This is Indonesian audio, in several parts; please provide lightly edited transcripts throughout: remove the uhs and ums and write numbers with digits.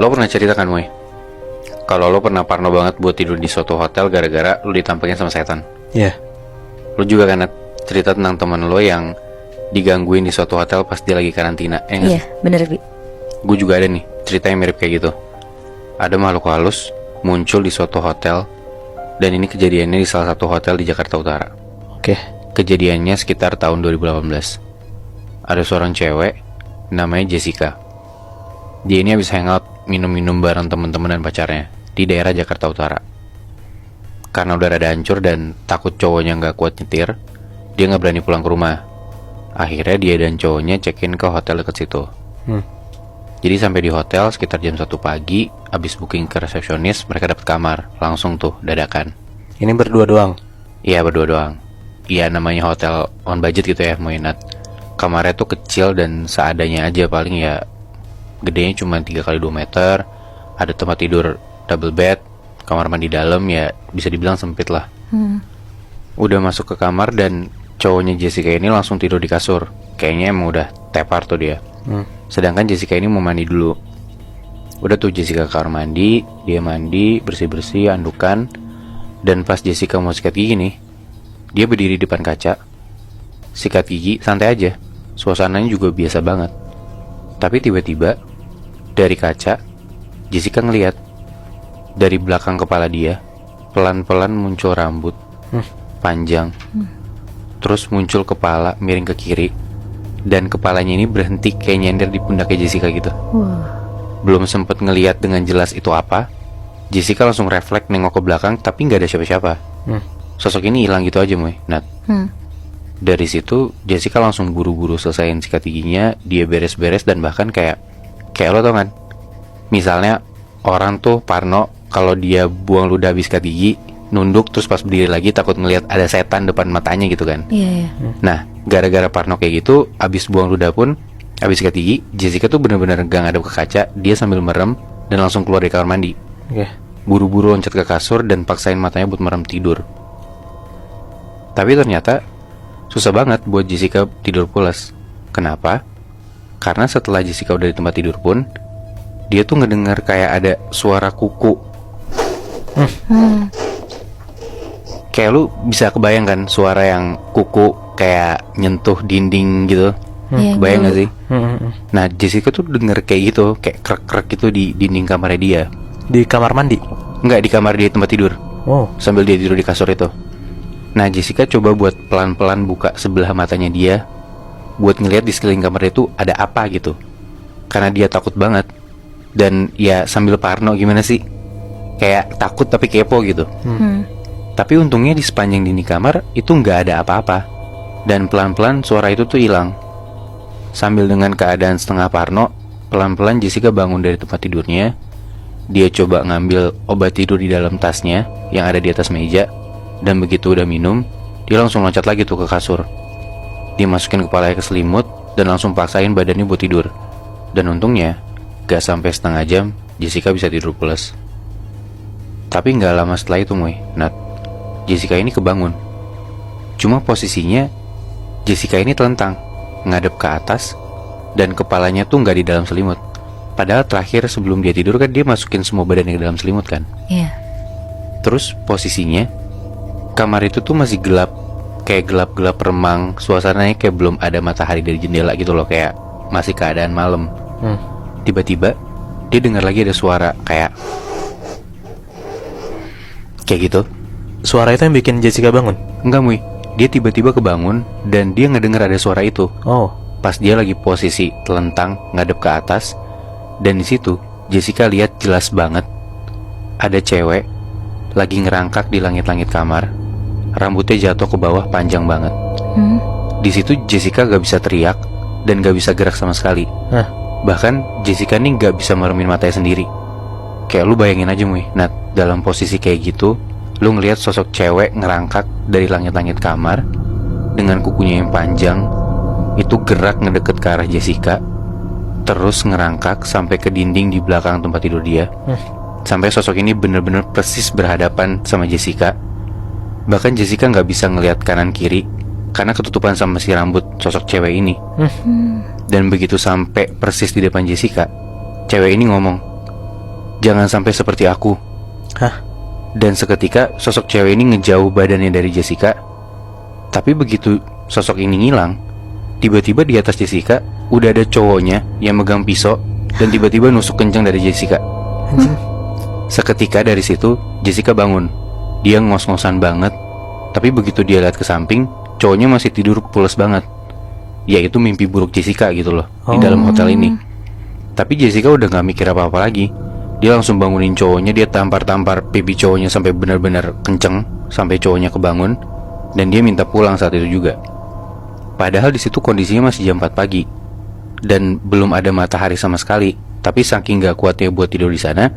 Lo pernah cerita kan, Moy? Kalau lo pernah parno banget buat tidur di suatu hotel gara-gara lo ditampilin sama setan. Iya. Lo juga kan Nat, cerita tentang teman lo yang digangguin di suatu hotel pas dia lagi karantina. Iya, bener Bi. Gue juga ada nih cerita yang mirip kayak gitu. Ada makhluk halus muncul di suatu hotel, dan ini kejadiannya di salah satu hotel di Jakarta Utara. Oke. Kejadiannya sekitar tahun 2018. Ada seorang cewek namanya Jessica. Dia ini habis hangout minum-minum bareng teman-teman dan pacarnya di daerah Jakarta Utara. Karena udah rada hancur dan takut cowoknya nggak kuat nyetir, dia nggak berani pulang ke rumah. Akhirnya dia dan cowoknya check-in ke hotel dekat situ. Jadi sampai di hotel sekitar jam 1 pagi, abis booking ke resepsionis, mereka dapat kamar langsung tuh dadakan. Ini berdua doang. Iya, berdua doang. Iya, namanya hotel on budget gitu ya, Moinat. Kamarnya tuh kecil dan seadanya aja, paling ya gedenya cuma 3x2 meter. Ada tempat tidur double bed, kamar mandi dalam, ya bisa dibilang sempit lah. Udah masuk ke kamar dan cowoknya Jessica ini langsung tidur di kasur. Kayaknya emang udah tepar tuh dia. Sedangkan Jessica ini mau mandi dulu. Udah tuh Jessica ke kamar mandi, dia mandi, bersih-bersih, andukan. Dan pas Jessica mau sikat gigi nih, dia berdiri di depan kaca, sikat gigi santai aja. Suasananya juga biasa banget. Tapi tiba-tiba dari kaca, Jessica ngeliat dari belakang kepala dia pelan-pelan muncul rambut panjang. Terus muncul kepala miring ke kiri, dan kepalanya ini berhenti kayak nyender di pundaknya Jessica gitu. Belum sempet ngeliat dengan jelas itu apa, Jessica langsung refleks nengok ke belakang, tapi nggak ada siapa-siapa. Sosok ini hilang gitu aja, Moy. Nat. Dari situ Jessica langsung buru-buru selesaiin sikat giginya, dia beres-beres dan bahkan kayak lo tau kan, misalnya orang tuh parno kalau dia buang ludah habis sikat gigi, nunduk terus pas berdiri lagi takut ngelihat ada setan depan matanya gitu kan. Iya. Nah, gara-gara parno kayak gitu, abis buang ludah pun, abis sikat gigi, Jessica tuh bener-bener gak ngadep ke kaca, dia sambil merem dan langsung keluar dari kamar mandi. Buru-buru loncat ke kasur dan paksain matanya buat merem tidur. Tapi ternyata susah banget buat Jessica tidur pulas. Kenapa? Karena setelah Jessica udah di tempat tidur pun, dia tuh ngedengar kayak ada suara kuku. Kayak lu bisa kebayang kan suara yang kuku kayak nyentuh dinding gitu. Kebayang gak sih? Nah, Jessica tuh denger kayak gitu, kayak krek-krek gitu di dinding kamarnya dia. Di kamar mandi? Enggak, di kamar dia tempat tidur. Sambil dia tidur di kasur itu. Nah, Jessica coba buat pelan-pelan buka sebelah matanya dia, buat ngeliat di sekeliling kamar itu ada apa gitu. Karena dia takut banget. Dan ya sambil parno gimana sih, kayak takut tapi kepo gitu. Tapi untungnya di sepanjang dinding kamar itu nggak ada apa-apa. Dan pelan-pelan suara itu tuh hilang. Sambil dengan keadaan setengah parno, pelan-pelan Jessica bangun dari tempat tidurnya. Dia coba ngambil obat tidur di dalam tasnya yang ada di atas meja. Dan begitu udah minum, dia langsung loncat lagi tuh ke kasur. Dia masukin kepalanya ke selimut dan langsung paksain badannya buat tidur. Dan untungnya gak sampai setengah jam Jessica bisa tidur pulas. Tapi gak lama setelah itu, Moy, Nat, Jessica ini kebangun. Cuma posisinya Jessica ini telentang, ngadep ke atas, dan kepalanya tuh gak di dalam selimut. Padahal terakhir sebelum dia tidur kan dia masukin semua badannya ke dalam selimut kan. Iya. Terus posisinya kamar itu tuh masih gelap, kayak gelap-gelap remang. Suasananya kayak belum ada matahari dari jendela gitu loh, kayak masih keadaan malam. Tiba-tiba dia dengar lagi ada suara kayak gitu. Suara itu yang bikin Jessica bangun? Enggak, Mui. Dia tiba-tiba kebangun dan dia ngedengar ada suara itu. Pas dia lagi posisi telentang ngadep ke atas. Dan di situ Jessica lihat jelas banget ada cewek lagi ngerangkak di langit-langit kamar. Rambutnya jatuh ke bawah panjang banget. Di situ Jessica gak bisa teriak dan gak bisa gerak sama sekali. Bahkan Jessica nih gak bisa meremin matanya sendiri. Kayak lu bayangin aja, Mui, Nat, dalam posisi kayak gitu, lu ngelihat sosok cewek ngerangkak dari langit-langit kamar dengan kukunya yang panjang. Itu gerak ngedeket ke arah Jessica, terus ngerangkak sampai ke dinding di belakang tempat tidur dia. Sampai sosok ini bener-bener persis berhadapan sama Jessica. Bahkan Jessica gak bisa ngelihat kanan kiri karena ketutupan sama si rambut sosok cewek ini. Dan begitu sampai persis di depan Jessica, cewek ini ngomong, jangan sampai seperti aku. Hah? Dan seketika sosok cewek ini ngejauh badannya dari Jessica. Tapi begitu sosok ini ngilang, tiba-tiba di atas Jessica udah ada cowoknya yang megang pisau dan tiba-tiba nusuk kencang dari Jessica. Anjing. Seketika dari situ Jessica bangun. Dia ngos-ngosan banget. Tapi begitu dia lihat ke samping, cowoknya masih tidur pules banget. Yaitu mimpi buruk Jessica gitu loh, di dalam hotel ini. Tapi Jessica udah gak mikir apa-apa lagi. Dia langsung bangunin cowoknya. Dia tampar-tampar pipi cowoknya sampai benar-benar kenceng, sampai cowoknya kebangun. Dan dia minta pulang saat itu juga. Padahal di situ kondisinya masih jam 4 pagi dan belum ada matahari sama sekali. Tapi saking gak kuatnya buat tidur di sana,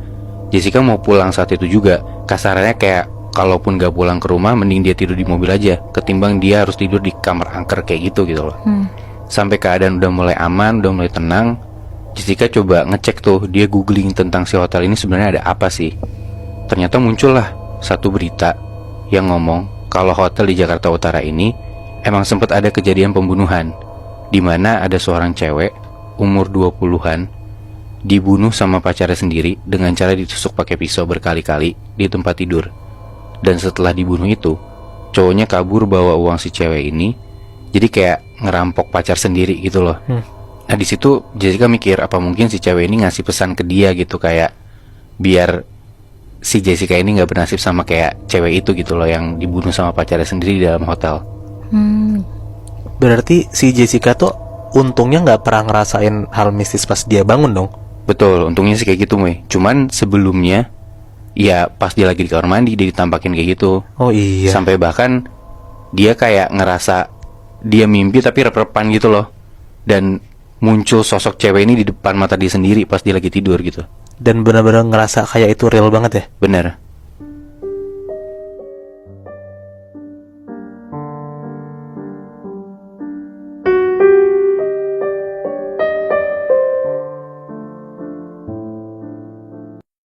Jessica mau pulang saat itu juga. Kasarnya kayak kalaupun gak pulang ke rumah, mending dia tidur di mobil aja, ketimbang dia harus tidur di kamar angker kayak gitu loh. Sampai keadaan udah mulai aman, udah mulai tenang, Jessica coba ngecek tuh, dia googling tentang si hotel ini sebenarnya ada apa sih. Ternyata muncullah satu berita yang ngomong kalau hotel di Jakarta Utara ini emang sempat ada kejadian pembunuhan, di mana ada seorang cewek umur 20-an dibunuh sama pacarnya sendiri dengan cara ditusuk pakai pisau berkali-kali di tempat tidur. Dan setelah dibunuh itu, cowoknya kabur bawa uang si cewek ini. Jadi kayak ngerampok pacar sendiri gitu loh. Nah di situ Jessica mikir apa mungkin si cewek ini ngasih pesan ke dia gitu, kayak biar si Jessica ini nggak bernasib sama kayak cewek itu gitu loh, yang dibunuh sama pacarnya sendiri di dalam hotel. Berarti si Jessica tuh untungnya nggak pernah ngerasain hal mistis pas dia bangun dong. Betul, untungnya sih kayak gitu Mei. Cuman sebelumnya, ya pas dia lagi di kamar mandi dia ditampakin kayak gitu. Oh iya. Sampai bahkan dia kayak ngerasa dia mimpi tapi rep-repan gitu loh. Dan muncul sosok cewek ini di depan mata dia sendiri pas dia lagi tidur gitu. Dan benar-benar ngerasa kayak itu real banget ya. Bener.